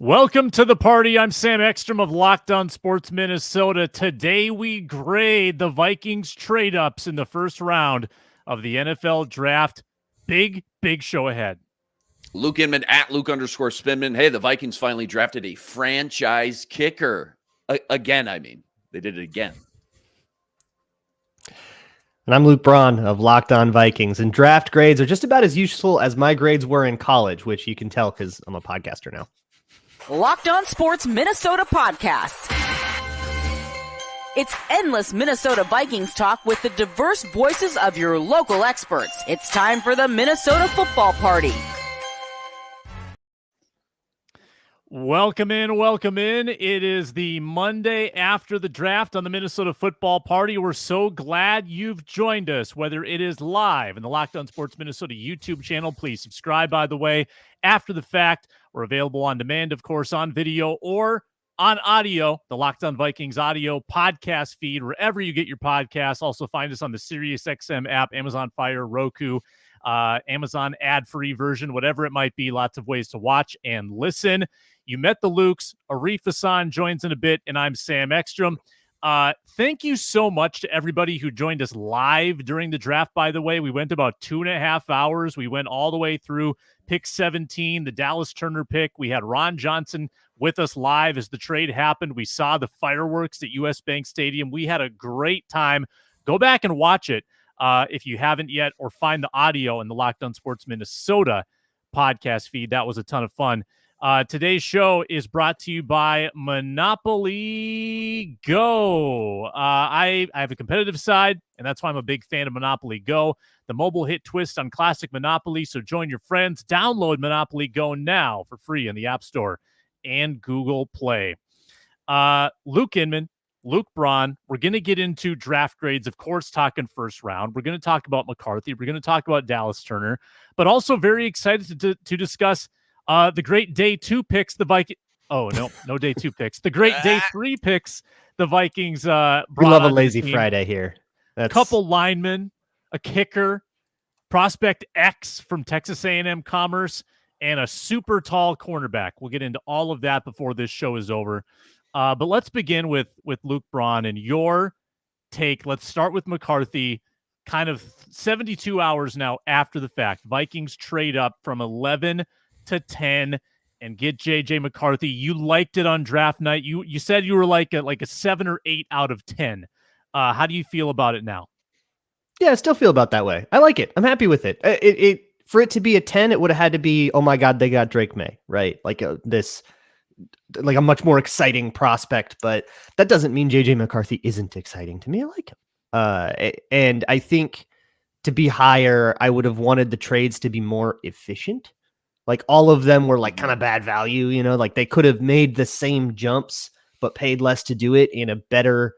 Welcome to the party. I'm Sam Ekstrom of Locked On Sports Minnesota. Today we grade the Vikings trade-ups in the first round of the NFL Draft. Big show ahead. Luke Inman at Luke_Spinman. Hey, the Vikings finally drafted a franchise kicker. Again, I mean. They did it again. And I'm Luke Braun of Locked On Vikings. And draft grades are just about as useful as my grades were in college, which you can tell because I'm a podcaster now. Locked On Sports Minnesota podcast. It's endless Minnesota Vikings talk with the diverse voices of your local experts. It's time for the Minnesota Football Party. Welcome in. It is the Monday after the draft on the Minnesota Football Party. We're so glad you've joined us, whether it is live in the Locked On Sports Minnesota YouTube channel. Please subscribe, by the way. After the fact, we're available on demand, of course, on video or on audio, the Locked On Vikings audio podcast feed, wherever you get your podcasts. Also find us on the SiriusXM app, Amazon Fire, Roku, Amazon ad-free version, whatever it might be. Lots of ways to watch and listen. You met the Lukes. Arif Hasan joins in a bit, and I'm Sam Ekstrom. Thank you so much to everybody who joined us live during the draft, by the way. We went about 2.5 hours. We went all the way through pick 17, the Dallas Turner pick. We had Ron Johnson with us live as the trade happened. We saw the fireworks at US Bank Stadium. We had a great time. Go back and watch it if you haven't yet, or find the audio in the Locked On Sports Minnesota podcast feed. That was a ton of fun. Today's show is brought to you by Monopoly Go. I have a competitive side, and that's why I'm a big fan of Monopoly Go, the mobile hit twist on classic Monopoly. So join your friends. Download Monopoly Go now for free in the App Store and Google Play. Luke Inman, Luke Braun, we're going to get into draft grades, of course, talking first round. We're going to talk about McCarthy. We're going to talk about Dallas Turner, but also very excited to discuss the great day 2 picks, the Vikings. Oh, no day 2 picks. The great day 3 picks, the Vikings. We love a lazy Friday here. That's... couple linemen, a kicker, prospect X from Texas A&M Commerce, and a super tall cornerback. We'll get into all of that before this show is over. But let's begin with Luke Braun and your take. Let's start with McCarthy. Kind of 72 hours now after the fact. Vikings trade up from 11 to 10 and get JJ McCarthy. You liked it on draft night. You said you were like a 7 or 8 out of 10. How do you feel about it now? Yeah, I still feel about that way. I like it. I'm happy with it. It for it to be a 10, it would have had to be, oh my God, they got Drake May, right? Like a much more exciting prospect, but that doesn't mean JJ McCarthy isn't exciting to me. I like him. And I think to be higher, I would have wanted the trades to be more efficient. Like all of them were like kind of bad value, like they could have made the same jumps, but paid less to do it in a better,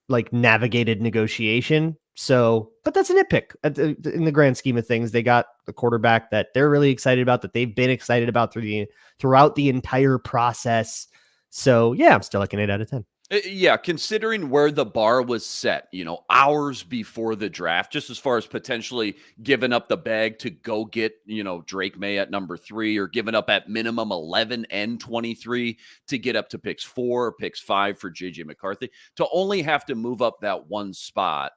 like navigated negotiation. So, but that's a nitpick in the grand scheme of things. They got the quarterback that they're really excited about, that they've been excited about throughout the entire process. So yeah, I'm still like an 8 out of 10. Yeah, considering where the bar was set, hours before the draft, just as far as potentially giving up the bag to go get, Drake May at number 3, or giving up at minimum 11 and 23 to get up to picks 4 or picks 5 for JJ McCarthy, to only have to move up that one spot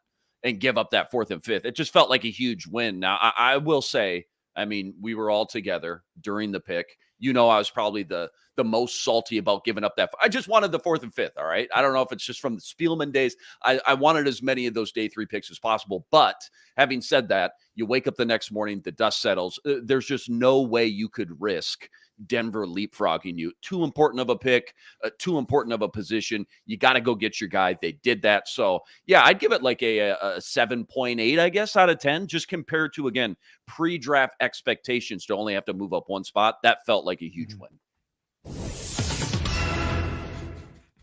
and give up that 4th and 5th. It just felt like a huge win. Now, I will say, I mean, we were all together during the pick. I was probably the most salty about giving up that. I just wanted the 4th and 5th. All right. I don't know if it's just from the Spielman days. I wanted as many of those day 3 picks as possible. But having said that, you wake up the next morning, the dust settles. There's just no way you could risk Denver leapfrogging you. Too important of a pick, too important of a position. You got to go get your guy. They did that. So yeah, I'd give it like a 7.8, I guess, out of 10, just compared to, again, pre-draft expectations to only have to move up one spot. That felt like a huge win.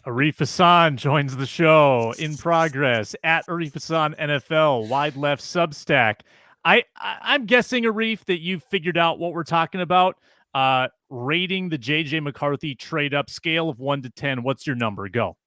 Arif Hasan joins the show in progress at Arif Hasan NFL, wide left Substack. I'm guessing, Arif, that you've figured out what we're talking about. Rating the JJ McCarthy trade up scale of 1 to 10. What's your number? Go.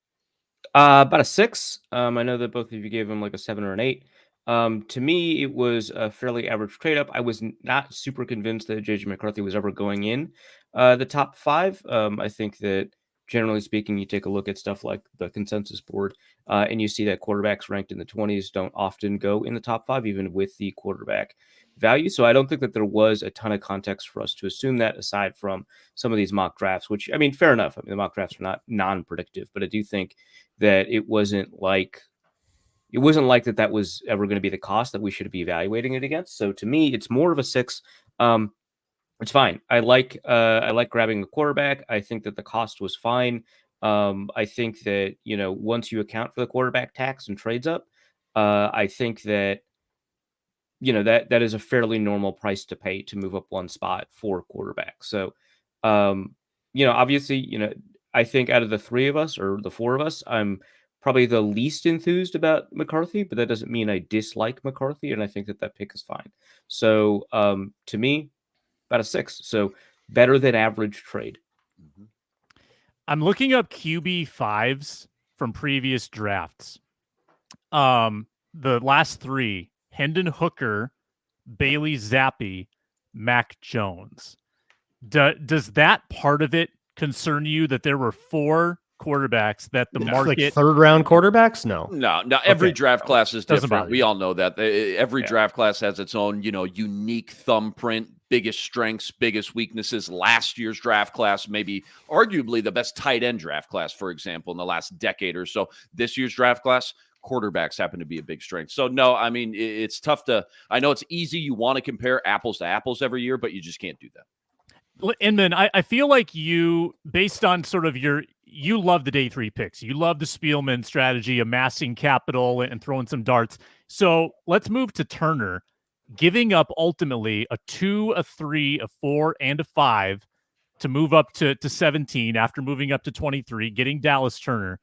About a 6. I know that both of you gave him like a 7 or an 8. To me, it was a fairly average trade up. I was not super convinced that JJ McCarthy was ever going in the top 5. I think that generally speaking, you take a look at stuff like the consensus board, and you see that quarterbacks ranked in the 20s don't often go in the top 5, even with the quarterback value. So I don't think that there was a ton of context for us to assume that, aside from some of these mock drafts, which, I mean, fair enough. I mean, the mock drafts are not non-predictive, but I do think that it wasn't like that was ever going to be the cost that we should be evaluating it against. So to me, it's more of a 6. It's fine. I like grabbing a quarterback. I think that the cost was fine. I think that, once you account for the quarterback tax and trades up, I think that, that is a fairly normal price to pay to move up one spot for quarterback. So, obviously, I think out of the 3 of us or the 4 of us, I'm probably the least enthused about McCarthy, but that doesn't mean I dislike McCarthy, and I think that pick is fine. So, to me, about a 6. So better than average trade. Mm-hmm. I'm looking up QB5s from previous drafts. The last 3: Hendon Hooker, Bailey Zappi, Mac Jones. Does that part of it concern you, that there were 4 quarterbacks that the market, like 3rd round quarterbacks? No. Every draft class is Doesn't different. bother We you. all know that. Every draft class has its own, unique thumbprint, biggest strengths, biggest weaknesses. Last year's draft class, maybe arguably the best tight end draft class, for example, in the last decade or so. This year's draft class, quarterbacks happen to be a big strength. So no, I mean, it's tough I know it's easy. You want to compare apples to apples every year, but you just can't do that. Inman, I feel like you, based on sort of you love the day 3 picks. You love the Spielman strategy, amassing capital and throwing some darts. So let's move to Turner, giving up ultimately a 2, a 3, a 4, and a 5 to move up to 17 after moving up to 23, getting Dallas Turner.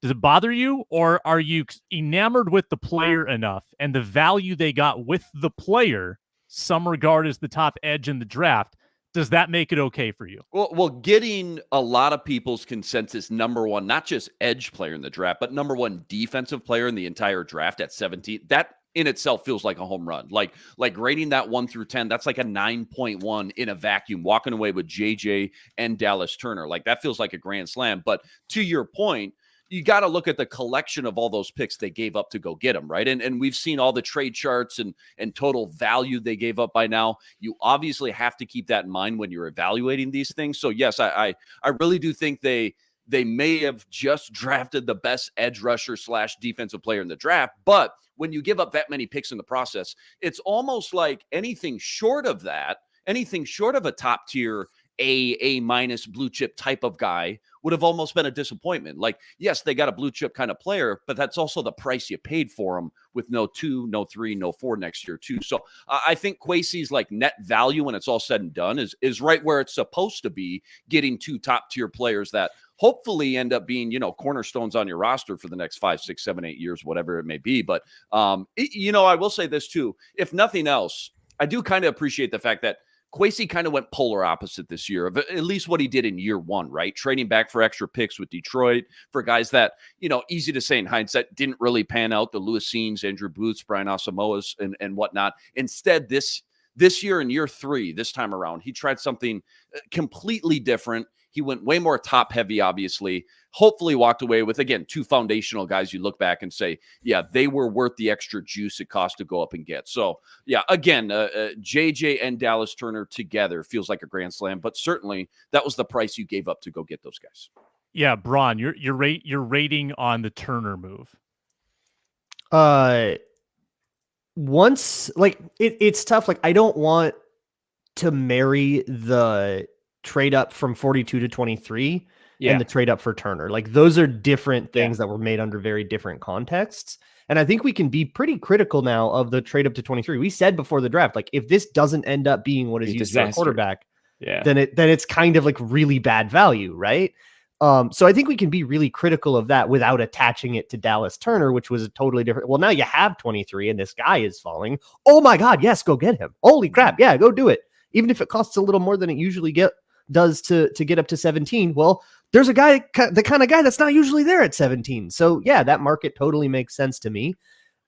Does it bother you, or are you enamored with the player enough and the value they got with the player, some regard as the top edge in the draft? Does that make it okay for you? Well, getting a lot of people's consensus number 1, not just edge player in the draft, but number 1 defensive player in the entire draft at 17, that in itself feels like a home run. Like rating that 1 through 10, that's like a 9.1 in a vacuum, walking away with JJ and Dallas Turner. Like, that feels like a grand slam. But to your point, you got to look at the collection of all those picks they gave up to go get them, right? And we've seen all the trade charts and total value they gave up by now. You obviously have to keep that in mind when you're evaluating these things. So yes, I really do think they may have just drafted the best edge rusher / defensive player in the draft. But when you give up that many picks in the process, it's almost like anything short of that, anything short of a top tier A- blue chip type of guy would have almost been a disappointment. Like, yes, they got a blue chip kind of player, but that's also the price you paid for him, with no 2, no 3, no 4 next year too. So I think Kwesi's like net value when it's all said and done is right where it's supposed to be, getting 2 top tier players that hopefully end up being, cornerstones on your roster for the next 5, 6, 7, 8 years, whatever it may be. But, I will say this too, if nothing else, I do kind of appreciate the fact that Kwesi kind of went polar opposite this year of at least what he did in year 1, right? Trading back for extra picks with Detroit for guys that, easy to say in hindsight, didn't really pan out. The Lewis Scenes, Andrew Booths, Brian Asamoahs, and whatnot. Instead, this year in year 3, this time around, he tried something completely different. He went way more top heavy, obviously. Hopefully walked away with, again, 2 foundational guys you look back and say, yeah, they were worth the extra juice it cost to go up and get. So, yeah, again, JJ and Dallas Turner together feels like a grand slam, but certainly that was the price you gave up to go get those guys. Yeah, Braun, your rating on the Turner move. Once, like, it's tough. Like, I don't want to marry the trade up from 42 to 23 and the trade up for Turner. Like, those are different things that were made under very different contexts. And I think we can be pretty critical now of the trade up to 23. We said before the draft, like, if this doesn't end up being what is used for a quarterback, then it's kind of like really bad value, right? So I think we can be really critical of that without attaching it to Dallas Turner, which was a totally different. Well, now you have 23 and this guy is falling. Oh my God, yes, go get him. Holy crap, yeah, go do it. Even if it costs a little more than it usually does to get up to 17. Well, there's a guy, the kind of guy that's not usually there at 17. So yeah, that market totally makes sense to me.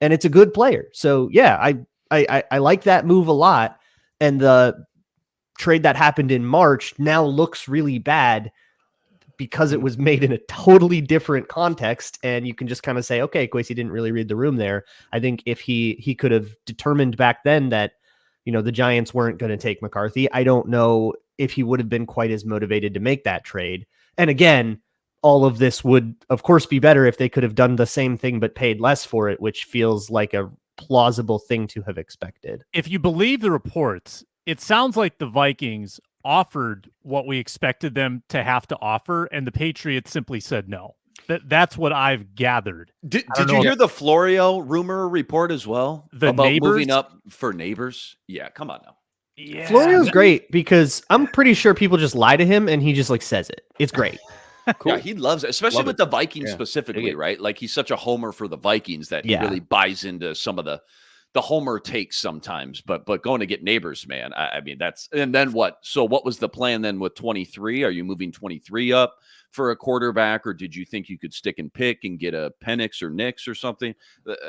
and it's a good player. So yeah, I like that move a lot. And the trade that happened in March now looks really bad because it was made in a totally different context. And you can just kind of say, okay, Kwesi didn't really read the room there. I think if he could have determined back then that, the Giants weren't going to take McCarthy, I don't know if he would have been quite as motivated to make that trade. And again, all of this would, of course, be better if they could have done the same thing but paid less for it, which feels like a plausible thing to have expected. If you believe the reports, it sounds like the Vikings offered what we expected them to have to offer, and the Patriots simply said no. That's what I've gathered. Did you hear the Florio rumor report as well? About Neighbors? moving up for Neighbors? Yeah, come on now. Yeah, Florio's great because I'm pretty sure people just lie to him and he just says it. It's great. Cool. Yeah, he loves it, especially with the Vikings specifically, right? Like he's such a homer for the Vikings that he really buys into some of the homer takes sometimes. But going to get Neighbors, man, I mean, and then what? So what was the plan then with 23? Are you moving 23 up for a quarterback, or did you think you could stick and pick and get a Penix or Nix or something?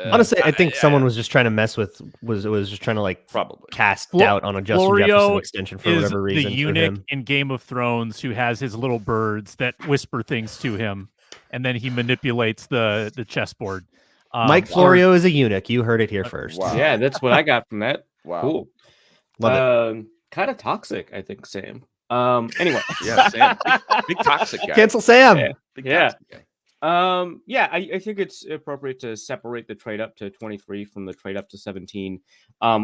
Honestly, I think someone was just trying to mess with was just trying to probably cast doubt on a Justin Jefferson extension for whatever reason. The eunuch in Game of Thrones who has his little birds that whisper things to him, and then he manipulates the chessboard. Mike Florio is a eunuch. You heard it here first. Wow. Yeah, that's what I got from that. Wow. Cool. Love it. Kind of toxic, I think, Sam. Anyway. Yeah, Sam. Big toxic guy. Cancel Sam. Yeah. Big toxic guy. I think it's appropriate to separate the trade up to 23 from the trade up to 17.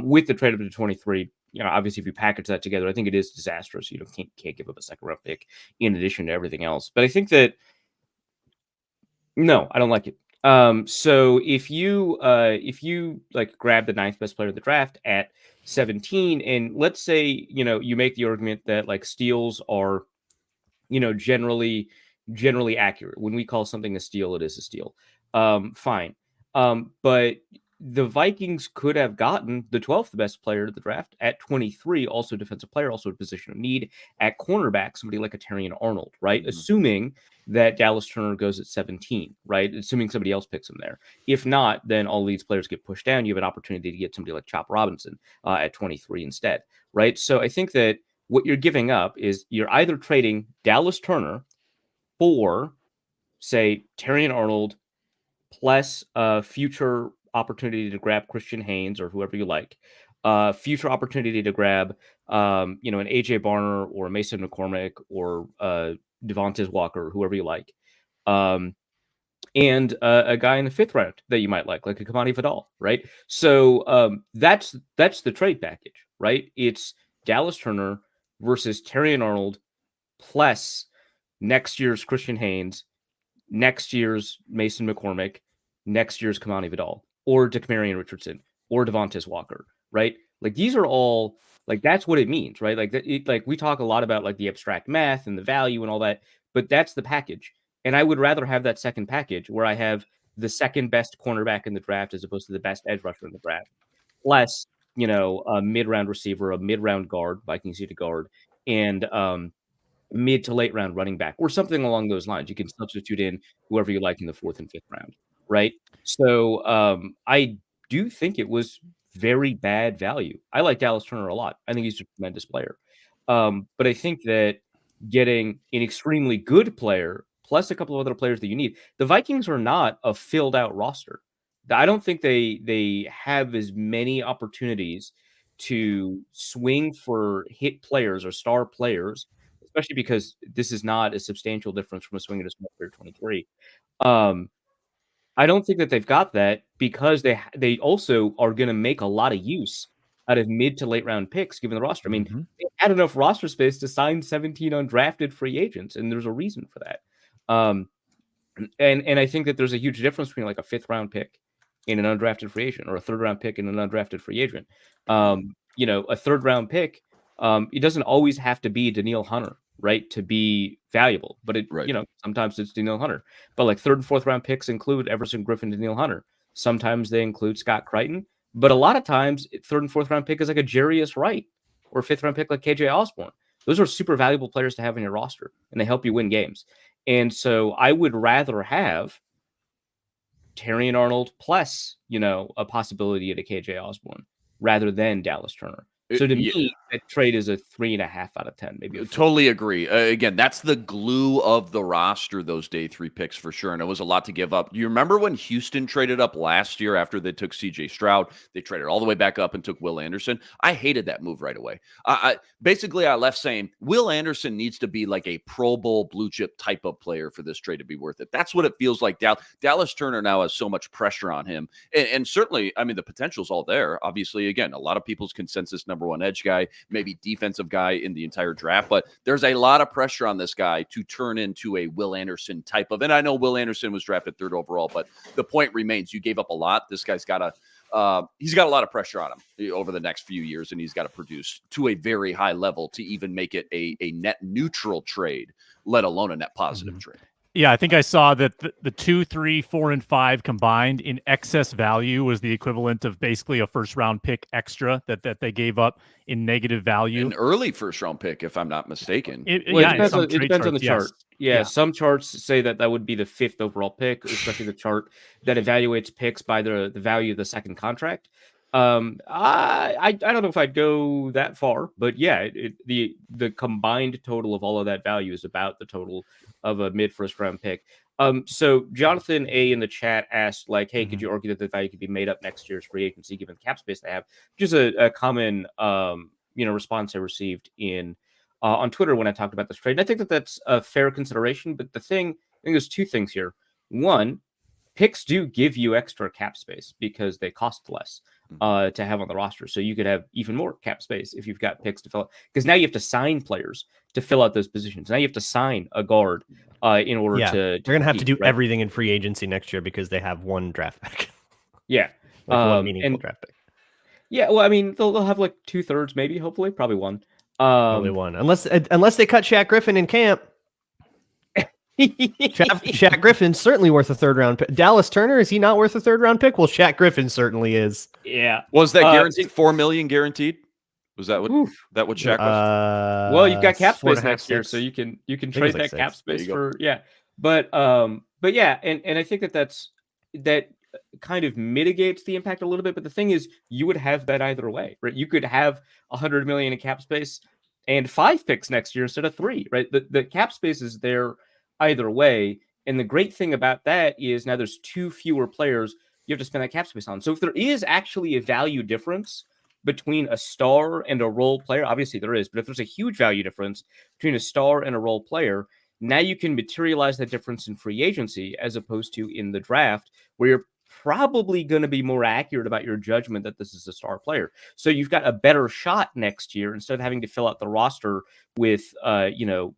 With the trade up to 23, obviously if you package that together, I think it is disastrous. You can't give up a second round pick in addition to everything else. But I think that no, I don't like it. So if you grab the ninth best player of the draft at 17, and let's say, you make the argument that steals are, generally accurate. When we call something a steal, it is a steal. Fine. But the Vikings could have gotten the 12th best player of the draft at 23, also defensive player, also a position of need at cornerback, somebody like a Terrion Arnold, right? Mm-hmm. Assuming that Dallas Turner goes at 17, right? Assuming somebody else picks him there. If not, then all these players get pushed down. You have an opportunity to get somebody like Chop Robinson at 23 instead, right? So I think that what you're giving up is you're either trading Dallas Turner for, say, Terrion Arnold plus future opportunity to grab Christian Haynes or whoever you like, future opportunity to grab, an AJ Barner or Mason McCormick or Devontae Walker, whoever you like, and a guy in the 5th round that you might like a Kamani Vidal, right? So that's the trade package, right? It's Dallas Turner versus Terrion Arnold plus next year's Christian Haynes, next year's Mason McCormick, next year's Kamani Vidal, or DeCamarion Richardson, or Devontae Walker, right? These are all, that's what it means, right? We talk a lot about the abstract math and the value and all that, but that's the package. And I would rather have that second package where I have the second best cornerback in the draft as opposed to the best edge rusher in the draft, plus, a mid-round receiver, a mid-round guard, Vikings need a guard, and mid to late round running back, or something along those lines. You can substitute in whoever you like in the 4th and 5th round, right? So I do think it was very bad value. I like Dallas Turner a lot. I think he's a tremendous player. But I think that getting an extremely good player plus a couple of other players that you need, the Vikings are not a filled out roster. I don't think they have as many opportunities to swing for hit players or star players, especially because this is not a substantial difference from a swing at a small player 23. I don't think that they've got that because they also are going to make a lot of use out of mid to late round picks given the roster. I mean, they had enough roster space to sign 17 undrafted free agents, and there's a reason for that. And I think that there's a huge difference between a 5th round pick in an undrafted free agent or a 3rd round pick in an undrafted free agent. A 3rd round pick, it doesn't always have to be Danielle Hunter, right, to be valuable, but sometimes it's Danielle Hunter. But 3rd and 4th round picks include Everson Griffin, Danielle Hunter. Sometimes they include Scott Crichton, but a lot of times 3rd and 4th round pick is a Jarius Wright, or 5th round pick like KJ Osborne. Those are super valuable players to have in your roster, and they help you win games. And so I would rather have Terrion Arnold plus, a possibility at a KJ Osborne rather than Dallas Turner. So to me, that trade is a 3.5 out of 10, maybe. Totally agree. Again, that's the glue of the roster, those day 3 picks for sure. And it was a lot to give up. You remember when Houston traded up last year after they took CJ Stroud? They traded all the way back up and took Will Anderson. I hated that move right away. I left saying Will Anderson needs to be like a Pro Bowl blue chip type of player for this trade to be worth it. That's what it feels like. Dallas Turner now has so much pressure on him. And certainly, I mean, the potential's all there. Obviously, again, a lot of people's consensus number one edge guy, maybe defensive guy in the entire draft, but there's a lot of pressure on this guy to turn into a Will Anderson type of, and I know Will Anderson was drafted 3rd overall, but the point remains, you gave up a lot. This guy's got he's got a lot of pressure on him over the next few years, and he's got to produce to a very high level to even make it a net neutral trade, let alone a net positive trade. Yeah, I think I saw that the 2, 3, 4, and 5 combined in excess value was the equivalent of basically a first-round pick extra that they gave up in negative value. An early first-round pick, if I'm not mistaken. It depends on the chart. Yeah, some charts say that would be the 5th overall pick, especially the chart that evaluates picks by the value of the second contract. I don't know if I'd go that far, but yeah, the combined total of all of that value is about the total of a mid first round pick. So Jonathan A in the chat asked, like, hey, could you argue that the value could be made up next year's free agency given the cap space they have? Which is a common response I received on Twitter when I talked about this trade. And I think that that's a fair consideration, but I think there's 2 things here. One, picks do give you extra cap space because they cost less to have on the roster. So you could have even more cap space if you've got picks to fill out, because now you have to sign players to fill out those positions. Now you have to sign a guard in order to. They're going to have to do everything in free agency next year because they have 1 draft pick. Yeah. One meaningful draft pick. Yeah. Well, I mean, they'll have like 2/3, maybe, hopefully, probably 1. Probably 1. Unless they cut Shaq Griffin in camp. Shaq Griffin's certainly worth a 3rd round pick. Dallas Turner, is he not worth a 3rd round pick? Well, Shaq Griffin certainly is. Yeah. Was that guaranteed? $4 million guaranteed? Was that what Shaq was? Well, you've got cap space next year, so you can trade that cap space for But yeah, and I think that kind of mitigates the impact a little bit. But the thing is, you would have that either way, right? You could have $100 million in cap space and 5 picks next year instead of 3, right? The cap space is there either way. And the great thing about that is now there's 2 fewer players you have to spend that cap space on. So if there is actually a value difference between a star and a role player, obviously there is, but if there's a huge value difference between a star and a role player, now you can materialize that difference in free agency as opposed to in the draft, where you're probably going to be more accurate about your judgment that this is a star player. So you've got a better shot next year instead of having to fill out the roster with,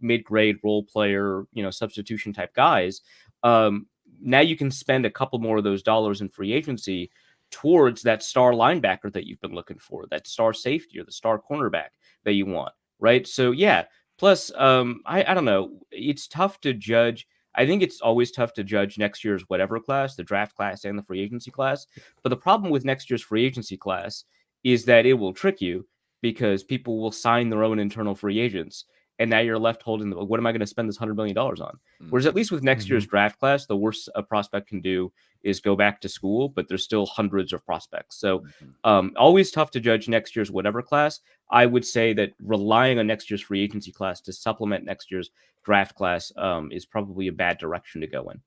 mid-grade role player, substitution type guys. Now you can spend a couple more of those dollars in free agency towards that star linebacker that you've been looking for, that star safety or the star cornerback that you want, right? So yeah. Plus, I don't know. It's tough to judge. I think it's always tough to judge next year's whatever class, the draft class and the free agency class. But the problem with next year's free agency class is that it will trick you because people will sign their own internal free agents. And now you're left holding what am I going to spend this $100 million on? Whereas at least with next year's draft class, the worst a prospect can do is go back to school, but there's still hundreds of prospects. So always tough to judge next year's whatever class. I would say that relying on next year's free agency class to supplement next year's draft class is probably a bad direction to go in.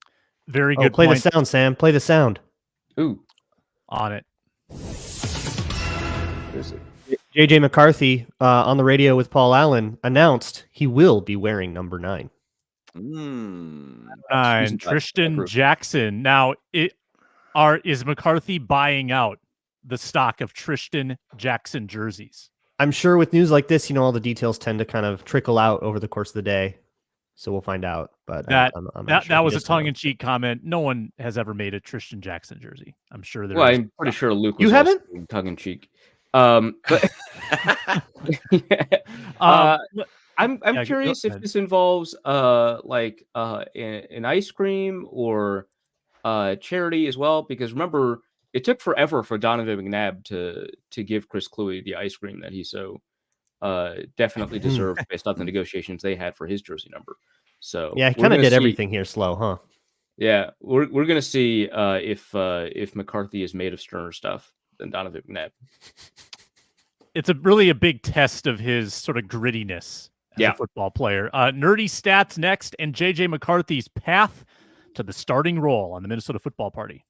Very good. Play point. the sound, Sam. Play the sound. Ooh. On it. JJ McCarthy on the radio with Paul Allen announced he will be wearing number 9. Tristan Jackson. Now, is McCarthy buying out the stock of Tristan Jackson jerseys? I'm sure with news like this, all the details tend to kind of trickle out over the course of the day. So we'll find out. But that sure was a tongue-in-cheek comment. No one has ever made a Tristan Jackson jersey. I'm sure there. Well, I'm pretty sure Luke was you haven't tongue-in-cheek. But I'm curious if this involves an ice cream or charity as well, because remember it took forever for Donovan McNabb to give Chris Cluey the ice cream that he so definitely deserved based on the negotiations they had for his jersey number. So yeah, he kind of did everything here slow, huh? Yeah, we're gonna see if McCarthy is made of sterner stuff than Donovan McNabb. It's really a big test of his sort of grittiness as a football player. Nerdy stats next, and JJ McCarthy's path to the starting role on the Minnesota Football Party.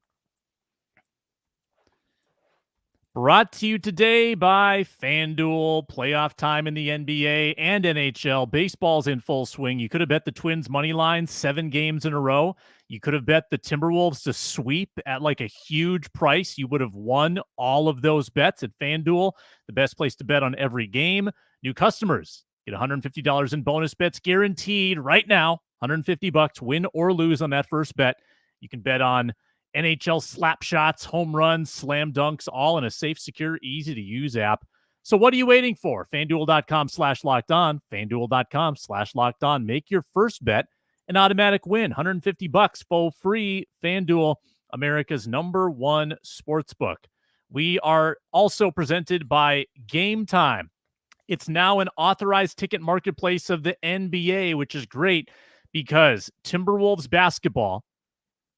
Brought to you today by FanDuel. Playoff time in the NBA and NHL. Baseball's in full swing. You could have bet the Twins money line 7 games in a row. You could have bet the Timberwolves to sweep at like a huge price. You would have won all of those bets at FanDuel, the best place to bet on every game. New customers get $150 in bonus bets guaranteed right now. $150, win or lose on that first bet. You can bet on NHL slap shots, home runs, slam dunks, all in a safe, secure, easy-to-use app. So what are you waiting for? FanDuel.com/lockedon. FanDuel.com/lockedon. Make your first bet an automatic win. $150 for free. FanDuel, America's #1 sportsbook. We are also presented by Gametime. It's now an authorized ticket marketplace of the NBA, which is great because Timberwolves basketball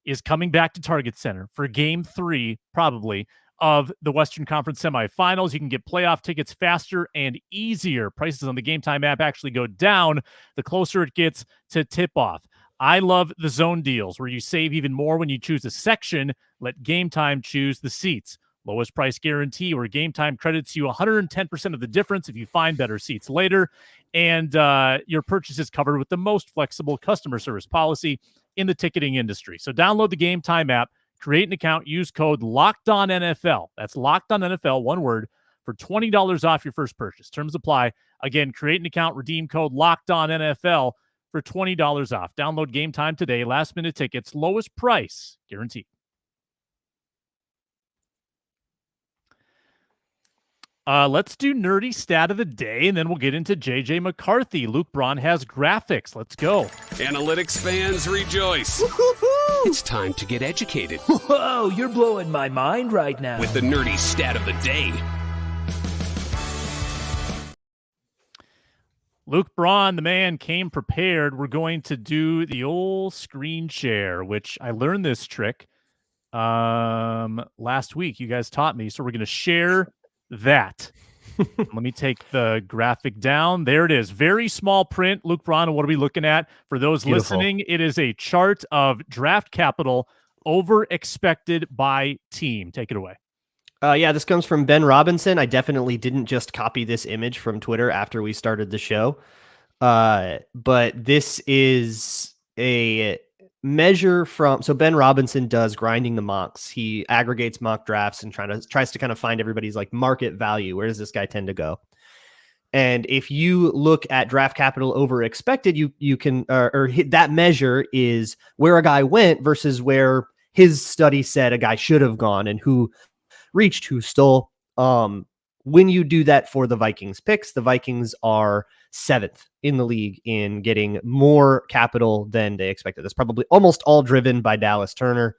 is coming back to Target Center for Game 3, probably, of the Western Conference semifinals. You can get playoff tickets faster and easier. Prices on the Gametime app actually go down the closer it gets to tip-off. I love the zone deals where you save even more when you choose a section. Let Gametime choose the seats. Lowest price guarantee, where Gametime credits you 110% of the difference if you find better seats later. And your purchase is covered with the most flexible customer service policy in the ticketing industry. So download the Gametime app, create an account, use code LOCKEDONNFL. That's LOCKEDONNFL, one word, for $20 off your first purchase. Terms apply. Again, create an account, redeem code LOCKEDONNFL for $20 off. Download Gametime today. Last minute tickets, lowest price guaranteed. Let's do nerdy stat of the day, and then we'll get into JJ McCarthy. Luke Braun has graphics. Let's go. Analytics fans rejoice. Woo-hoo-hoo! It's time to get educated. Whoa, you're blowing my mind right now. With the nerdy stat of the day. Luke Braun, the man, came prepared. We're going to do the old screen share, which I learned this trick last week. You guys taught me. So we're going to share that. Let me take the graphic down. There it is. Very small print. Luke Braun, what are we looking at? For those listening, it is a chart of draft capital over expected by team. Take it away. Yeah, this comes from Ben Robinson. I definitely didn't just copy this image from Twitter after we started the show. But this is a measure from, so Ben Robinson does grinding the mocks. He aggregates mock drafts and tries to kind of find everybody's like market value. Where does this guy tend to go? And if you look at draft capital over expected, you can, or that measure is where a guy went versus where his study said a guy should have gone and who reached, who stole. When you do that for the Vikings picks, the Vikings are 7th in the league in getting more capital than they expected. That's probably almost all driven by Dallas Turner.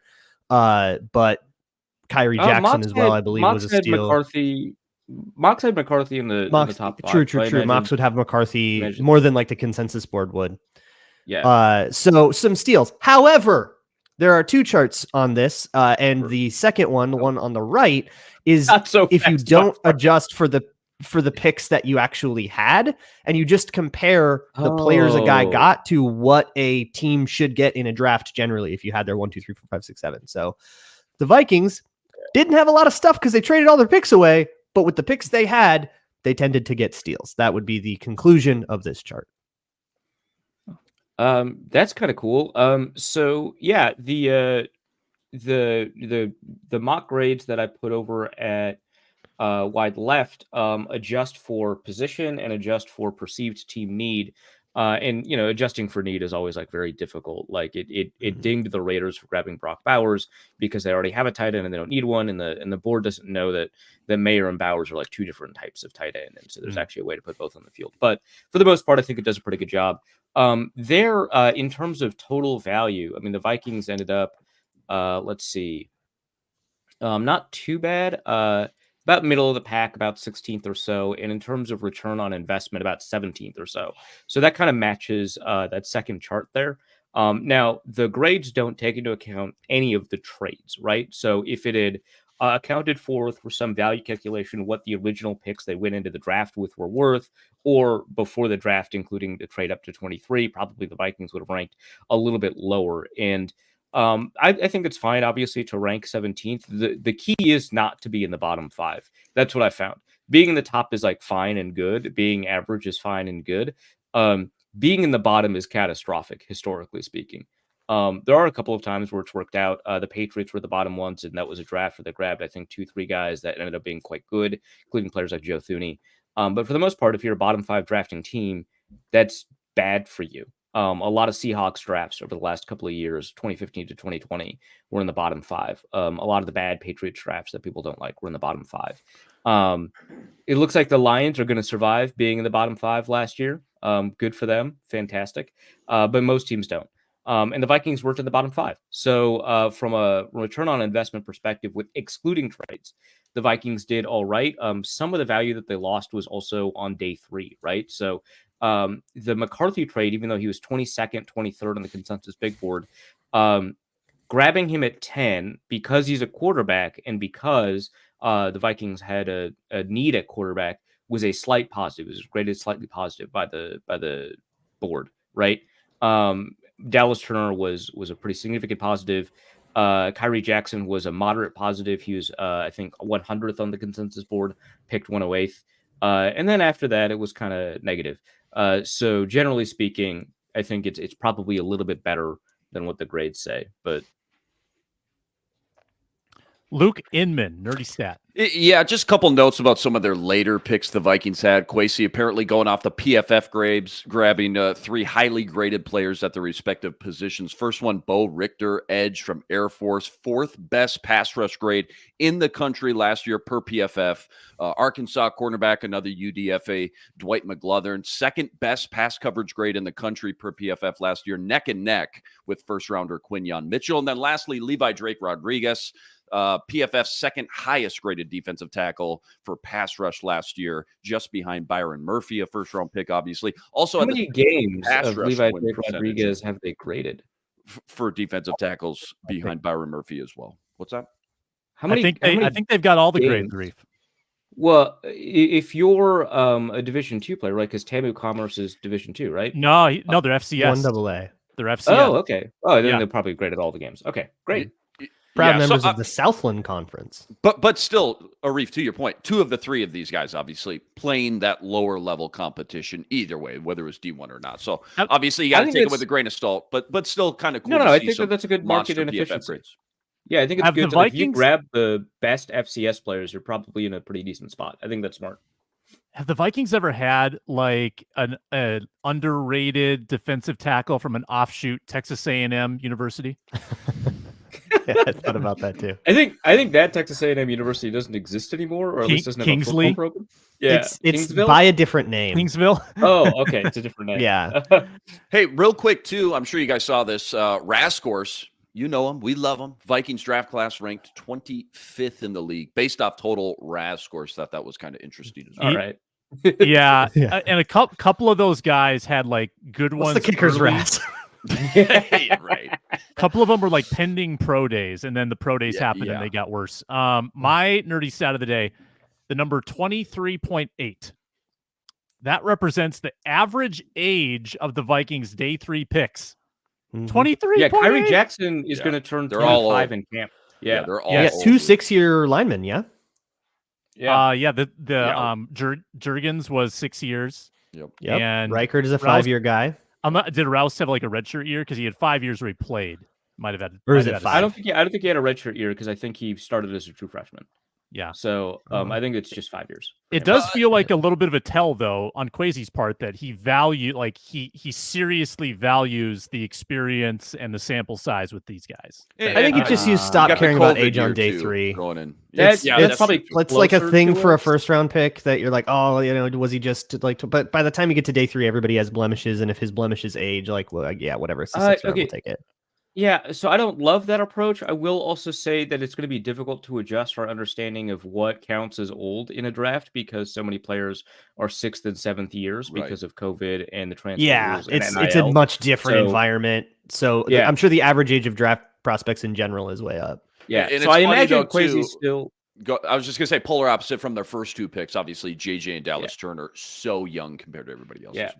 But Kyrie Jackson as well, I believe, was a steal. Mox had McCarthy in the top 5. True. Mox would have McCarthy more than like the consensus board would. Yeah. So some steals. However, there are 2 charts on this, and the second one, the one on the right, is if you don't adjust for the picks that you actually had, and you just compare the players a guy got to what a team should get in a draft generally, if you had their 1, 2, 3, 4, 5, 6, 7. So the Vikings didn't have a lot of stuff because they traded all their picks away, but with the picks they had, they tended to get steals. That would be the conclusion of this chart. That's kind of cool. So yeah, the mock grades that I put over at wide left adjust for position and adjust for perceived team need. And adjusting for need is always like very difficult. Like it dinged the Raiders for grabbing Brock Bowers because they already have a tight end and they don't need one, and the board doesn't know that Mayer and Bowers are like 2 different types of tight end, and so there's actually a way to put both on the field. But for the most part, I think it does a pretty good job. There, in terms of total value, I mean, the Vikings ended up, let's see, not too bad, about middle of the pack, about 16th or so. And in terms of return on investment, about 17th or so. So that kind of matches that second chart there. Now, the grades don't take into account any of the trades, right? So if it had accounted for some value calculation, what the original picks they went into the draft with were worth, or before the draft, including the trade up to 23, probably the Vikings would have ranked a little bit lower. And I think it's fine, obviously, to rank 17th. The key is not to be in the bottom 5. That's what I found. Being in the top is like fine and good. Being average is fine and good. Being in the bottom is catastrophic, historically speaking. There are a couple of times where it's worked out. The Patriots were the bottom ones, and that was a draft where they grabbed, I think, 2-3 guys that ended up being quite good, including players like Joe Thuney. But for the most part, if you're a bottom 5 drafting team, that's bad for you. A lot of Seahawks drafts over the last couple of years, 2015 to 2020, were in the bottom 5. A lot of the bad Patriots drafts that people don't like were in the bottom 5. It looks like the Lions are going to survive being in the bottom 5 last year. Good for them. Fantastic. But most teams don't. And the Vikings worked in the bottom 5. So from a return on investment perspective, with excluding trades, the Vikings did all right. Some of the value that they lost was also on day 3, right? So the McCarthy trade, even though he was 22nd, 23rd on the consensus big board, grabbing him at 10 because he's a quarterback and because the Vikings had a need at quarterback was a slight positive. It was graded slightly positive by the board, right? Dallas Turner was a pretty significant positive. Kyrie Jackson was a moderate positive. He was, I think, 100th on the consensus board, picked 108th. And then after that, it was kind of negative. So generally speaking, I think it's probably a little bit better than what the grades say. But Luke Inman, nerdy stat. Yeah, just a couple notes about some of their later picks the Vikings had. Kwesi apparently going off the PFF grades, grabbing 3 highly graded players at their respective positions. First one, Bo Richter, edge from Air Force, 4th best pass rush grade in the country last year per PFF. Arkansas cornerback, another UDFA, Dwight McGlothern, 2nd best pass coverage grade in the country per PFF last year, neck and neck with first rounder Quinyon Mitchell. And then lastly, Levi Drake Rodriguez, PFF's 2nd highest graded defensive tackle for pass rush last year, just behind Byron Murphy, a first-round pick, obviously. Also, how many games of Levi Drake Rodriguez have they graded for defensive tackles behind Byron Murphy as well? What's that? How many? I think they've got all the grades, Reef. Well, if you're a Division II player, right? Because Tamu Commerce is Division II, right? No, they're FCS. 1AA. They're FCS. Oh, okay. Oh, then they probably graded all the games. Okay, great. Proud members of the Southland Conference. But still, Arif, to your point, 2 of the 3 of these guys obviously playing that lower level competition either way, whether it was D1 or not. So obviously you got to take it with a grain of salt, but still kind of cool. No, I think that's a good market inefficiency. Yeah, I think it's good. If you grab the best FCS players, you're probably in a pretty decent spot. I think that's smart. Have the Vikings ever had like an underrated defensive tackle from an offshoot Texas A&M University? Yeah, I thought about that too. I think that Texas A&M University doesn't exist anymore, or at least doesn't have Kingsley? a football program. Yeah, it's by a different name. Kingsville. Oh, okay, it's a different name. Yeah. Hey, real quick too, I'm sure you guys saw this. Rascors, you know him, we love him. Vikings draft class ranked 25th in the league based off total Rascors. Thought that was kind of interesting as well. All right. Yeah, and a couple of those guys had like good ones. What's the kicker's early. Ras? Yeah, right. A couple of them were like pending pro days, and then the pro days happened and they got worse. My nerdy stat of the day, the number 23.8. That represents the average age of the Vikings' day 3 picks. 23. Yeah, Kyrie Jackson is going to turn 25 in camp. Yeah, they're all 2 6-year linemen. Yeah. Yeah. The Jurgens was 6 years. Yep. And Reichert is a 5-year guy. Did Rouse have like a redshirt year because he had 5 years where he played? Might have had. Or is it 5? I don't think he had a redshirt year because I think he started as a true freshman. Yeah. So I think it's just 5 years. It does feel like a little bit of a tell, though, on Kwesi's part that he he seriously values the experience and the sample size with these guys. I think you stop caring about age on day 3. Going in. That's probably it's like a thing for a first-round pick that you're like, oh, was he just like? But by the time you get to day 3, everybody has blemishes, and if his blemishes age, like, well, yeah, whatever. It's the 6th round, we'll take it. Yeah, so I don't love that approach. I will also say that it's going to be difficult to adjust our understanding of what counts as old in a draft because so many players are 6th and 7th years Right. because of COVID and the transfer Yeah, rules and it's a NIL. much different So, environment. So yeah. I'm sure the average age of draft prospects in general is way up. Yeah, And so it's I funny, imagine though, Kwesi too, still. I was just going to say polar opposite from their first 2 picks. Obviously, JJ and Yeah. Dallas Turner, so young compared to everybody else. Yeah.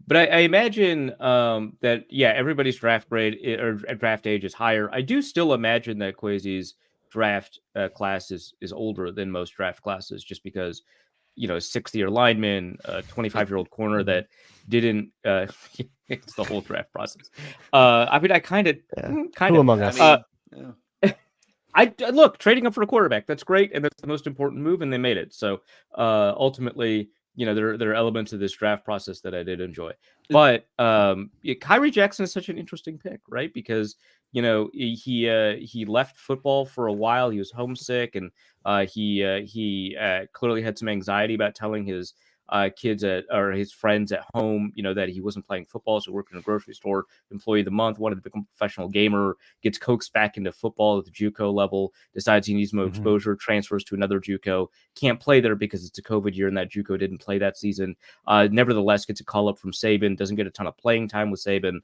But I imagine that, everybody's draft grade or draft age is higher. I do still imagine that Kwesi's draft class is older than most draft classes just because, 60-year lineman, 25-year-old corner that didn't it's the whole draft process. I mean, I kind of Who among us? I look, trading up for a quarterback, that's great, and that's the most important move, and they made it. So ultimately, there are elements of this draft process that I did enjoy. But Kyrie Jackson is such an interesting pick, right? Because he left football for a while. He was homesick, and he clearly had some anxiety about telling his kids or his friends at home, that he wasn't playing football. So worked in a grocery store, employee of the month, wanted to become a professional gamer, gets coaxed back into football at the JUCO level, decides he needs more exposure, transfers to another JUCO, can't play there because it's a COVID year and that JUCO didn't play that season. Nevertheless, gets a call up from Saban, doesn't get a ton of playing time with Saban,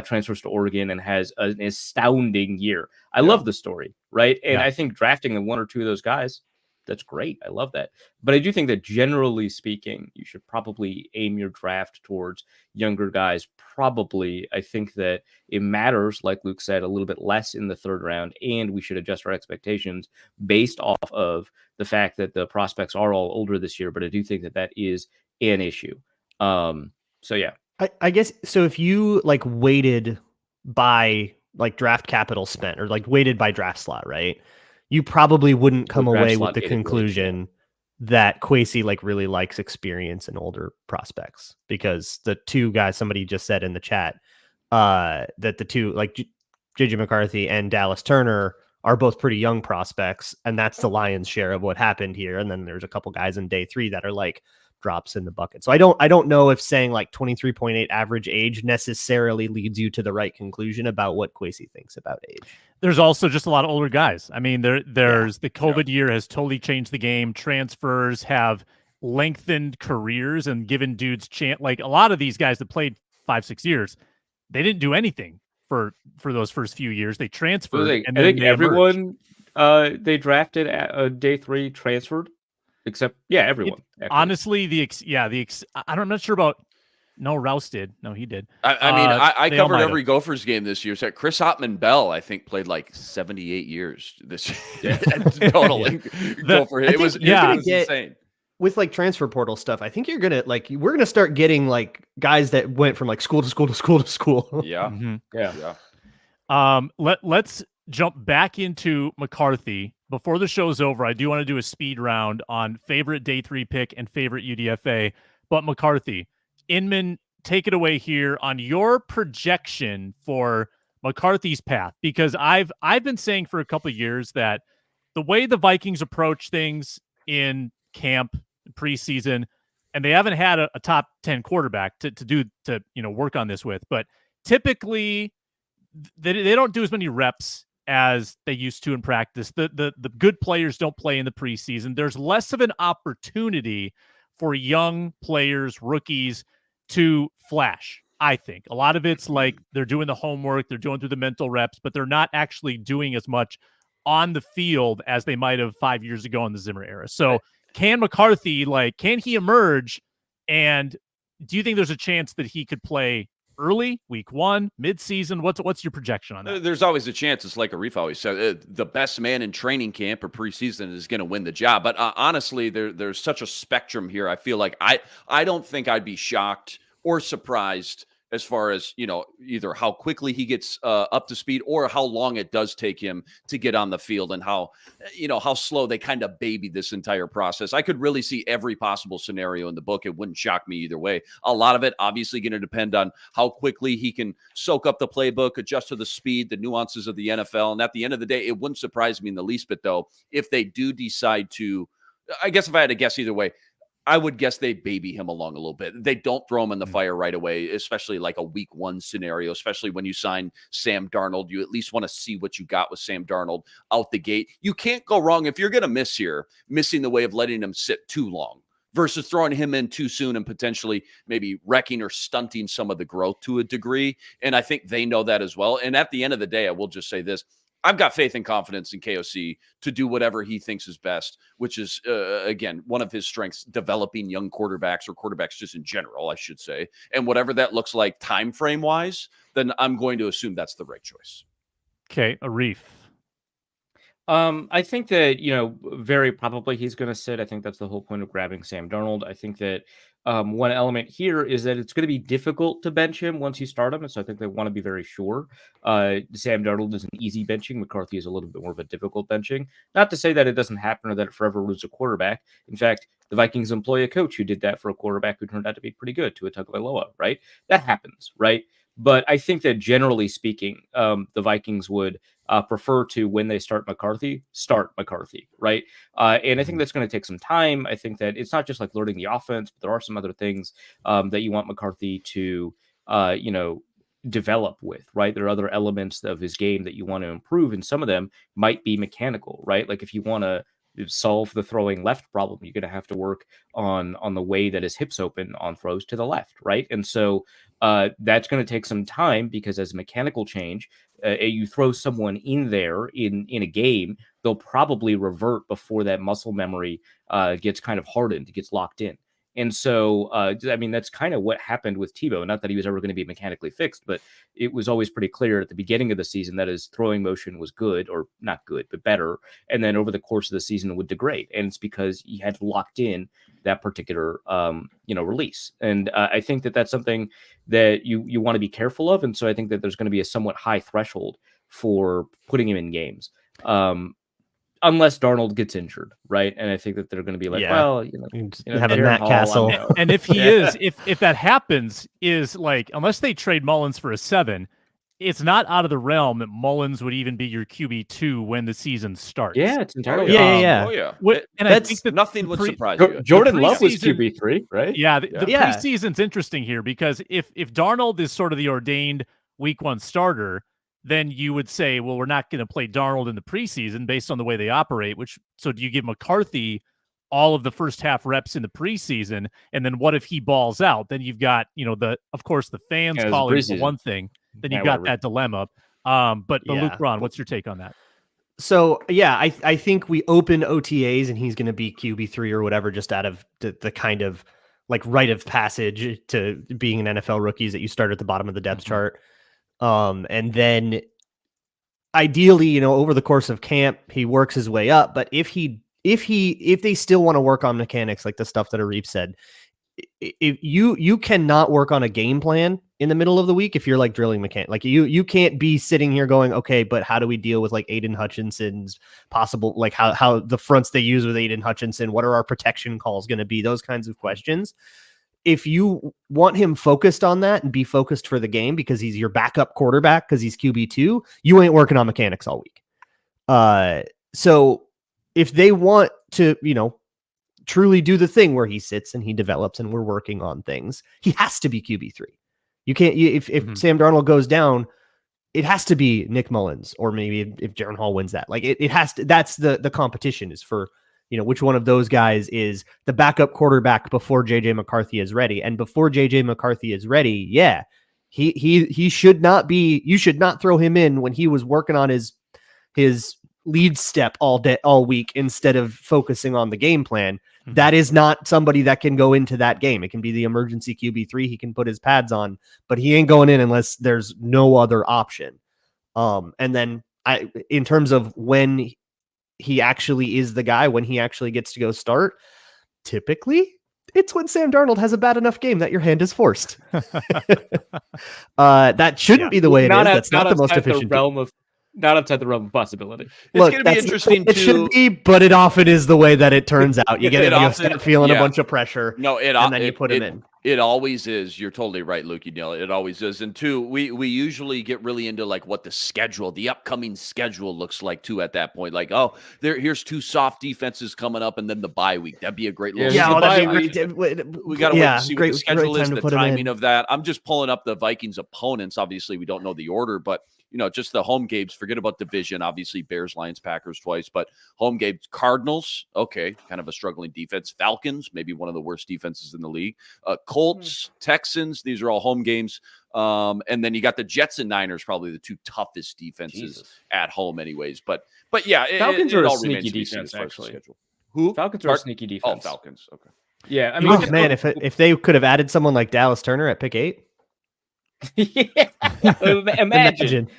transfers to Oregon and has an astounding year. I love the story, right? And I think drafting the 1 or 2 of those guys, that's great. I love that. But I do think that generally speaking, you should probably aim your draft towards younger guys. Probably, I think that it matters, like Luke said, a little bit less in the 3rd round, and we should adjust our expectations based off of the fact that the prospects are all older this year. But I do think that that is an issue. So yeah, I guess so. If you weighted by draft capital spent or weighted by draft slot, right? You probably wouldn't come away with the conclusion that Kwesi really likes experience and older prospects because the 2 guys, somebody just said in the chat, that the 2 JJ McCarthy and Dallas Turner are both pretty young prospects, and that's the lion's share of what happened here. And then there's a couple guys in day 3 that are drops in the bucket. So I don't know if saying 23.8 average age necessarily leads you to the right conclusion about what Kwesi thinks about age. There's also just a lot of older guys. I mean, there's the COVID year has totally changed the game. Transfers have lengthened careers and given dudes chance. A lot of these guys that played 5-6 years, they didn't do anything for those first few years. They transferred. I think everyone they drafted at day 3 transferred. Except, everyone. Honestly, I'm not sure about. No, Rouse did. No, he did. I mean, I covered every Gophers game this year. So Chris Ottman-Bell, I think, played 78 years this year. Total. It was insane. With transfer portal stuff, I think you're gonna we're gonna start getting guys that went from school to school to school to school. Yeah. Yeah. Let's jump back into McCarthy. Before the show's over, I do want to do a speed round on favorite day 3 pick and favorite UDFA. But McCarthy, Inman, take it away here on your projection for McCarthy's path, because I've been saying for a couple of years that the way the Vikings approach things in camp, preseason, and they haven't had a top 10 quarterback to work on this with, but typically they don't do as many reps as they used to in practice. The good players don't play in the preseason. There's less of an opportunity for young players, rookies, to flash. I think a lot of it's they're doing the homework, they're doing through the mental reps, but they're not actually doing as much on the field as they might have 5 years ago in the Zimmer era. So can McCarthy, can he emerge? And do you think there's a chance that he could play early, week 1, mid-season? What's your projection on that? There's always a chance. It's like Arif always said, the best man in training camp or preseason is going to win the job. But honestly, there's such a spectrum here. I feel like I don't think I'd be shocked or surprised as far as, either how quickly he gets up to speed or how long it does take him to get on the field and how slow they kind of baby this entire process. I could really see every possible scenario in the book. It wouldn't shock me either way. A lot of it obviously going to depend on how quickly he can soak up the playbook, adjust to the speed, the nuances of the NFL. And at the end of the day, it wouldn't surprise me in the least bit, though, if they do decide to, I guess if I had to guess either way, I would guess they baby him along a little bit. They don't throw him in the fire right away, especially like a week 1 scenario, especially when you sign Sam Darnold. You at least want to see what you got with Sam Darnold out the gate. You can't go wrong if you're going to miss here, missing the way of letting him sit too long versus throwing him in too soon and potentially maybe wrecking or stunting some of the growth to a degree. And I think they know that as well. And at the end of the day, I will just say this. I've got faith and confidence in KOC to do whatever he thinks is best, which is, again, one of his strengths, developing young quarterbacks or quarterbacks just in general, I should say. And whatever that looks like time frame wise, then I'm going to assume that's the right choice. Okay, Arif. I think that, very probably he's going to sit. I think that's the whole point of grabbing Sam Darnold. I think that one element here is that it's going to be difficult to bench him once you start him. And so I think they want to be very sure. Sam Darnold is an easy benching. McCarthy is a little bit more of a difficult benching. Not to say that it doesn't happen or that it forever loses a quarterback. In fact, the Vikings employ a coach who did that for a quarterback who turned out to be pretty good, Tua Tagovailoa, right? That happens, right? But I think that generally speaking, the Vikings would prefer to, when they start McCarthy, right? And I think that's going to take some time. I think that it's not just like learning the offense, but there are some other things that you want McCarthy to, develop with, right? There are other elements of his game that you want to improve, and some of them might be mechanical, right? Like if you want to solve the throwing left problem, you're going to have to work on the way that his hips open on throws to the left, right? And so that's going to take some time, because as a mechanical change, you throw someone in there in a game, they'll probably revert before that muscle memory gets kind of hardened, gets locked in. And so, that's kind of what happened with Tebow. Not that he was ever going to be mechanically fixed, but it was always pretty clear at the beginning of the season that his throwing motion was good, or not good, but better. And then over the course of the season, it would degrade. And it's because he had locked in that particular, release. And I think that that's something that you want to be careful of. And so I think that there's going to be a somewhat high threshold for putting him in games. Unless Darnold gets injured, right? And I think that they're going to be like, have a Matt Castle. And if he is, if that happens, is like, unless they trade Mullins for a 7, it's not out of the realm that Mullins would even be your QB2 when the season starts. Yeah, it's entirely Oh yeah. And I think that nothing would surprise you. Jordan Love was QB3, right? Yeah, the preseason's interesting here, because if Darnold is sort of the ordained week 1 starter, then you would say, well, we're not going to play Darnold in the preseason based on the way they operate. So do you give McCarthy all of the first half reps in the preseason, and then what if he balls out? Then you've got, of course, the fans calling it for one thing. Then you've got that dilemma. But Luke Braun, what's your take on that? So I think we open OTAs and he's going to be QB3 or whatever, just out of the kind of like rite of passage to being an NFL rookie, is that you start at the bottom of the depth chart. And then ideally, over the course of camp, he works his way up. But if they still want to work on mechanics, like the stuff that Arif said, if you cannot work on a game plan in the middle of the week if you're like drilling mechanic. Like you can't be sitting here going, okay, but how do we deal with like Aiden Hutchinson's possible, like how the fronts they use with Aiden Hutchinson, what are our protection calls going to be? Those kinds of questions. If you want him focused on that and be focused for the game because he's your backup quarterback, because he's QB2, you ain't working on mechanics all week. So if they want to, truly do the thing where he sits and he develops and we're working on things, he has to be QB3. You can't, if Sam Darnold goes down, it has to be Nick Mullins, or maybe if Jaron Hall wins that, like it has to, that's the competition is for, which one of those guys is the backup quarterback before JJ McCarthy is ready. And before JJ McCarthy is ready, he should not be, you should not throw him in when he was working on his lead step all week instead of focusing on the game plan. That is not somebody that can go into that game. It can be the emergency QB3. He can put his pads on, but he ain't going in unless there's no other option. And then in terms of when he actually is the guy, when he actually gets to go start, typically it's when Sam Darnold has a bad enough game that your hand is forced. That shouldn't be the way it is. That's not the most efficient. Not outside the realm of possibility. It's going to be interesting too. It should be, but it often is the way that it turns out. You get it, you start feeling a bunch of pressure, and then you put him in. It always is. You're totally right, Luke. You nail it. It always is. And two, we usually get really into like what the upcoming schedule looks like too at that point. Like, oh, here's 2 soft defenses coming up, and then the bye week. That'd be a great little. Yeah, that'd be we got to wait and see what the schedule is, the timing of that. I'm just pulling up the Vikings opponents. Obviously, we don't know the order, but just the home games. Forget about division. Obviously, Bears, Lions, Packers twice, but home games. Cardinals, okay, kind of a struggling defense. Falcons, maybe one of the worst defenses in the league. Colts, Texans, these are all home games. And then you got the Jets and Niners, probably the 2 toughest defenses at home, anyways. But yeah, Falcons are it a all sneaky remains defense, actually. Who? Falcons are a sneaky defense. Oh, Falcons. Okay. Yeah, I mean, man, if they could have added someone like Dallas Turner at pick 8. Yeah, imagine.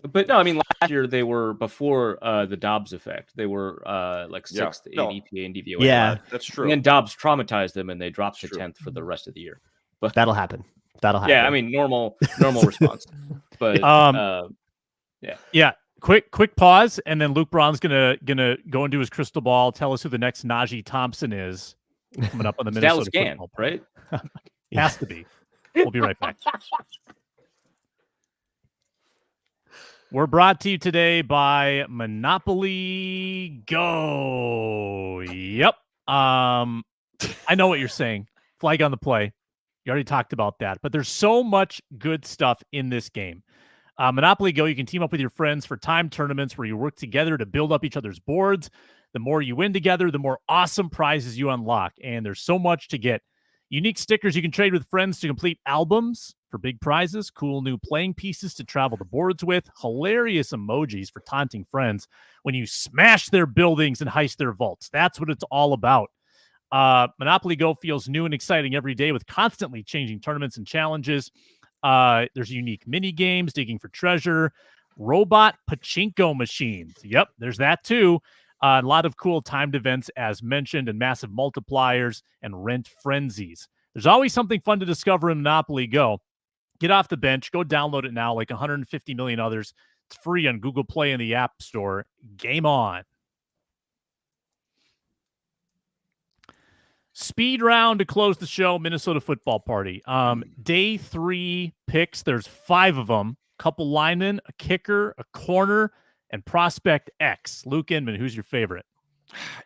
But no, I mean, last year they were before the Dobbs effect. They were like 6th in EPA and DVOA. Yeah, that's true. And then Dobbs traumatized them, and they dropped to 10th for the rest of the year. But that'll happen. Yeah, I mean, normal response. But yeah. Quick pause, and then Luke Braun's gonna go into his crystal ball, tell us who the next Najee Thompson is coming up on the Minnesota Dallas football, right? Has to be. We'll be right back. We're brought to you today by Monopoly Go. Yep. I know what you're saying. Flag on the play. You already talked about that, but there's so much good stuff in this game. Monopoly Go, you can team up with your friends for time tournaments where you work together to build up each other's boards. The more you win together, the more awesome prizes you unlock, and there's so much to get. Unique stickers you can trade with friends to complete albums for big prizes, cool new playing pieces to travel the boards with, hilarious emojis for taunting friends when you smash their buildings and heist their vaults. That's what it's all about. Monopoly Go feels new and exciting every day with constantly changing tournaments and challenges. There's unique mini games, digging for treasure, robot pachinko machines. Yep, there's that too. A lot of cool timed events, as mentioned, and massive multipliers and rent frenzies. There's always something fun to discover in Monopoly Go. Get off the bench. Go download it now, like 150 million others. It's free on Google Play and the App Store. Game on. Speed round to close the show, Minnesota Football Party. Day 3 picks. There's 5 of them. Couple linemen, a kicker, a corner, and prospect X. Luke Inman, who's your favorite?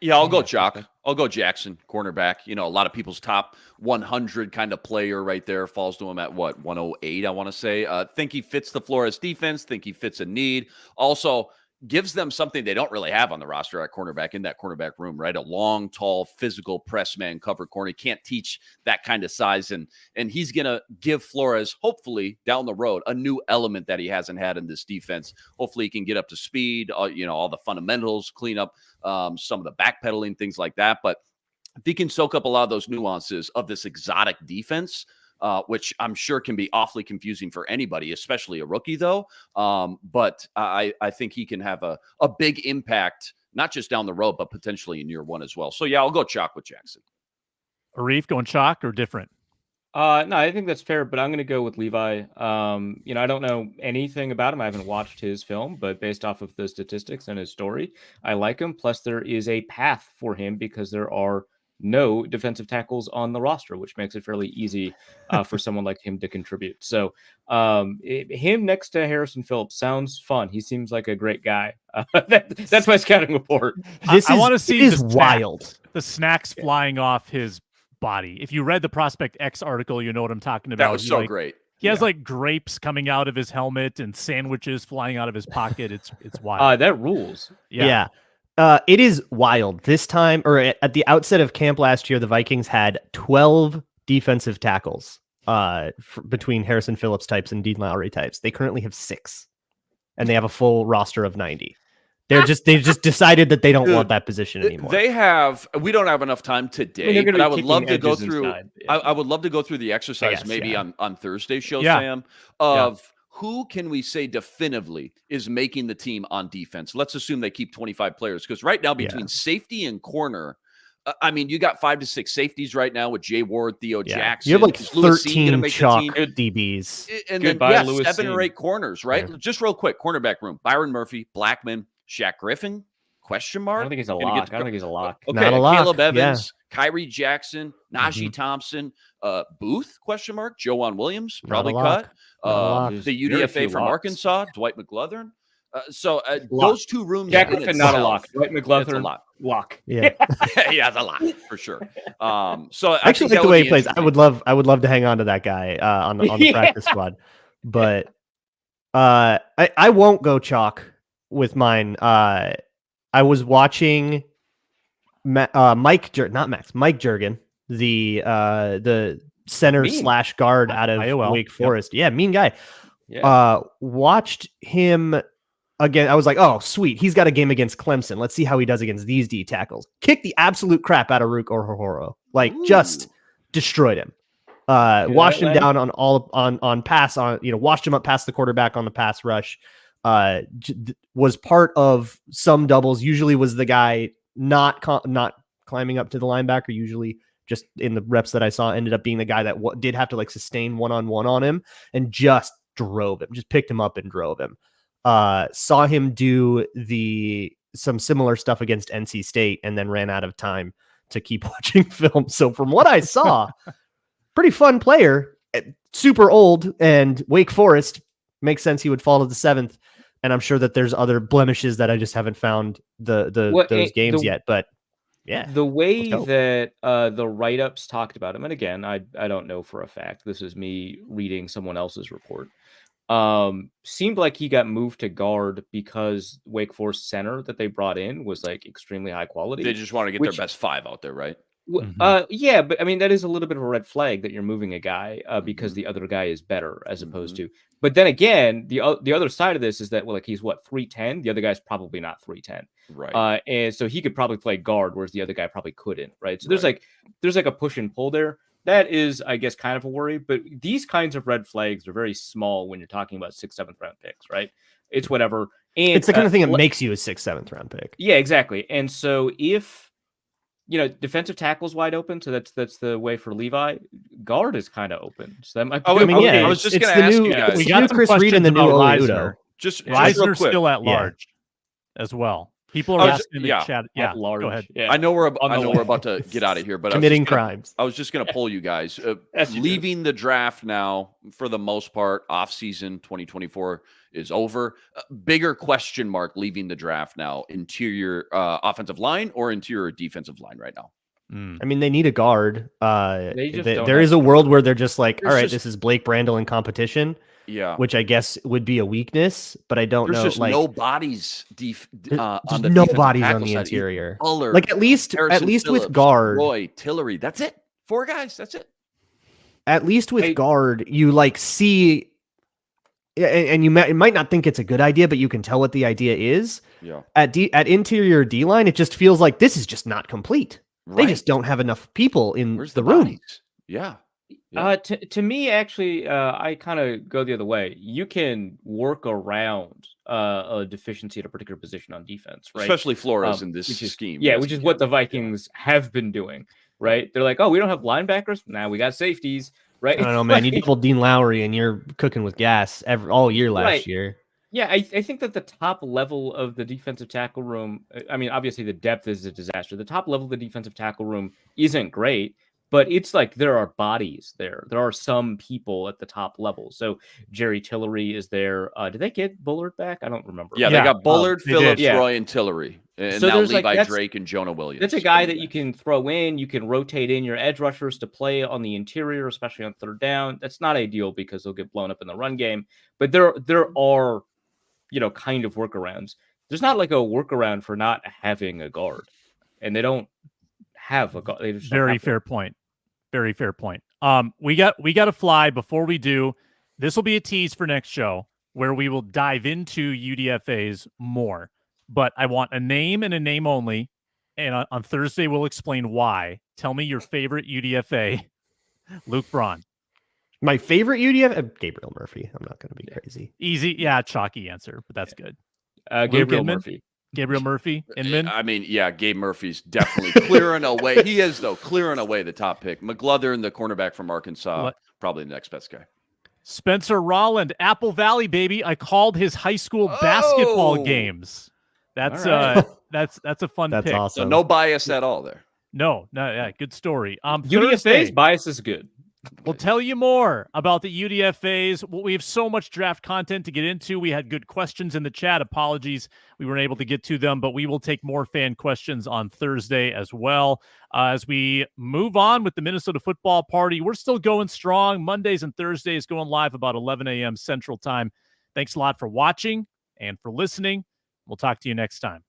Yeah, I'll go Jock. I'll go Jackson, cornerback. A lot of people's top 100 kind of player right there. Falls to him at what, 108, I want to say. Think he fits the Flores defense. Think he fits a need. Also, gives them something they don't really have on the roster at cornerback, in that cornerback room, right? A long, tall, physical press man cover corner. He can't teach that kind of size. And he's going to give Flores, hopefully down the road, a new element that he hasn't had in this defense. Hopefully he can get up to speed, all the fundamentals, clean up some of the backpedaling, things like that. But if he can soak up a lot of those nuances of this exotic defense, which I'm sure can be awfully confusing for anybody, especially a rookie, though. But I think he can have a big impact, not just down the road, but potentially in year 1 as well. So, yeah, I'll go chalk with Jackson. Arif, going chalk or different? No, I think that's fair, but I'm going to go with Levi. I don't know anything about him. I haven't watched his film, but based off of the statistics and his story, I like him. Plus, there is a path for him because there are no defensive tackles on the roster, which makes it fairly easy for someone like him to contribute. So him next to Harrison Phillips sounds fun. He seems like a great guy. That's my scouting report. I want to see the wild. The snacks flying off his body. If you read the Prospect X article, you know what I'm talking about. That was so great. He has like grapes coming out of his helmet and sandwiches flying out of his pocket. It's wild. That rules. Yeah. It is wild. This time, or at the outset of camp last year, the Vikings had 12 defensive tackles between Harrison Phillips types and Dean Lowry types. They currently have 6, and they have a full roster of 90. They just decided that they don't want that position anymore. We don't have enough time today, but I would love to go through. I would love to go through the exercise on Thursday's show, Sam, of who can we say definitively is making the team on defense? Let's assume they keep 25 players, because right now between safety and corner, I mean, you got 5 to 6 safeties right now with Jay Ward, Theo Jackson. You have like 13 chalk DBs. And then 7 or 8 corners, right? Yeah. Just real quick, cornerback room. Byron Murphy, Blackman, Shaq Griffin, Question I mark. don't think he's a Gonna get lock. the I don't think he's a lock. Okay, Not a lock, Caleb yeah. Evans, Kyrie Jackson, Najee Mhm. Thompson, Booth? Question mark. Joanne Williams Not a probably lock. cut. Not a lock. The There's very UDFA few from locks. Arkansas, Dwight McGlothern. Lock. Those two rooms Jack in Griffin, itself, not a lock. Dwight it's a McGlothern, lot. lock. Yeah. Yeah, it's a lot for sure. So I actually like the way he plays. I would love to hang on to that guy on the Yeah. practice squad. But I won't go chalk with mine. I was watching Mike Jurgen, the center Mean. / guard out of IOL. Wake Yep. Forest. Yeah, mean guy. Yeah. Watched him again. I was like, oh, sweet. He's got a game against Clemson. Let's see how he does against these D tackles. Kicked the absolute crap out of Rook Orhoro. Like, just destroyed him. Washed him down on pass on, washed him up past the quarterback on the pass rush. Was part of some doubles. Usually was the guy not climbing up to the linebacker. Usually just in the reps that I saw, ended up being the guy that did have to like sustain one-on-one on him and just drove him, just picked him up and drove him. Saw him do some similar stuff against NC State and then ran out of time to keep watching film. So from what I saw, pretty fun player, super old, and Wake Forest makes sense he would fall to the 7th. And I'm sure that there's other blemishes that I just haven't found those games yet. But yeah, the way that the write-ups talked about him, and again, I don't know for a fact. This is me reading someone else's report. Seemed like he got moved to guard because Wake Forest center that they brought in was like extremely high quality. They just want to get their best 5 out there, right? Yeah, but I mean that is a little bit of a red flag that you're moving a guy because the other guy is better as opposed to. But then again, the other side of this is that he's what 310. The other guy's probably not 310, right? And so he could probably play guard, whereas the other guy probably couldn't, right? So there's like a push and pull there. That is, I guess, kind of a worry. But these kinds of red flags are very small when you're talking about 6th, 7th round picks, right? It's whatever. And it's the kind of thing that makes you a 6th, 7th round pick. Yeah, exactly. And so if defensive tackle's wide open, so that's the way for Levi. Guard is kind of open, so that might be. I was just going to ask you guys. We got Chris Reed and the new Udo. Just Reisner's still at large as well. People are asking in the chat. Yeah, at large. Go ahead. Yeah. I know we're about to get out of here, but committing crimes. I was just going to poll you guys. Leaving the draft now, for the most part, off season 2024 is over. Bigger question mark leaving the draft now: interior offensive line or interior defensive line right now? I mean, they need a guard. There is a world where they're just like, all right, this is Blake Brandel in competition. Yeah, which I guess would be a weakness, but I don't know. There's just no bodies on the no bodies on the side. interior. Buller, like at least Phillips, with guard, Roy, Tillery. That's it. 4 guys. That's it. At least with guard, you see, and it might not think it's a good idea, but you can tell what the idea is. Yeah. At interior D line, it just feels like this is just not complete. Right. They just don't have enough people in the room. Bodies? Yeah. To me, actually, I kind of go the other way. You can work around a deficiency at a particular position on defense, right? Especially Flores in this scheme. Yeah, which is what the Vikings have been doing, right? They're like, oh, we don't have linebackers. Now we got safeties, right? I don't know, man. You doubled Dean Lowry and you're cooking with gas all year last year. Yeah, I think that the top level of the defensive tackle room, I mean, obviously the depth is a disaster. The top level of the defensive tackle room isn't great. But it's like there are bodies there. There are some people at the top level. So Jerry Tillery is there. Did they get Bullard back? I don't remember. Yeah, they got Bullard, Phillips, Roy, and Tillery. And so now Levi Drake and Jonah Williams. That's a guy that you can throw in. You can rotate in your edge rushers to play on the interior, especially on 3rd down. That's not ideal because they'll get blown up in the run game. But there are, kind of workarounds. There's not like a workaround for not having a guard. And they don't have a guard. They just Very fair point. Very fair point. We got to fly. Before we do, this will be a tease for next show where we will dive into UDFAs more. But I want a name and a name only. And on Thursday, we'll explain why. Tell me your favorite UDFA, Luke Braun. My favorite UDFA, Gabriel Murphy. I'm not going to be crazy. Easy, yeah, chalky answer, but that's good. Gabriel Murphy. Gabriel Murphy, Inman. I mean, yeah, Gabe Murphy's definitely clearing away. He is, though, clearing away the top pick. McGlothern, the cornerback from Arkansas, probably the next best guy. Spencer Rolland, Apple Valley, baby. I called his high school basketball games. That's That's a fun That's pick. So awesome. no bias at all there. No, yeah, good story. UDFA's Thursday, bias is good. we'll tell you more about the UDFAs. Well, we have so much draft content to get into. We had good questions in the chat. Apologies, we weren't able to get to them, but we will take more fan questions on Thursday as well. As we move on with the Minnesota Football Party, we're still going strong. Mondays and Thursdays going live about 11 a.m. Central Time. Thanks a lot for watching and for listening. We'll talk to you next time.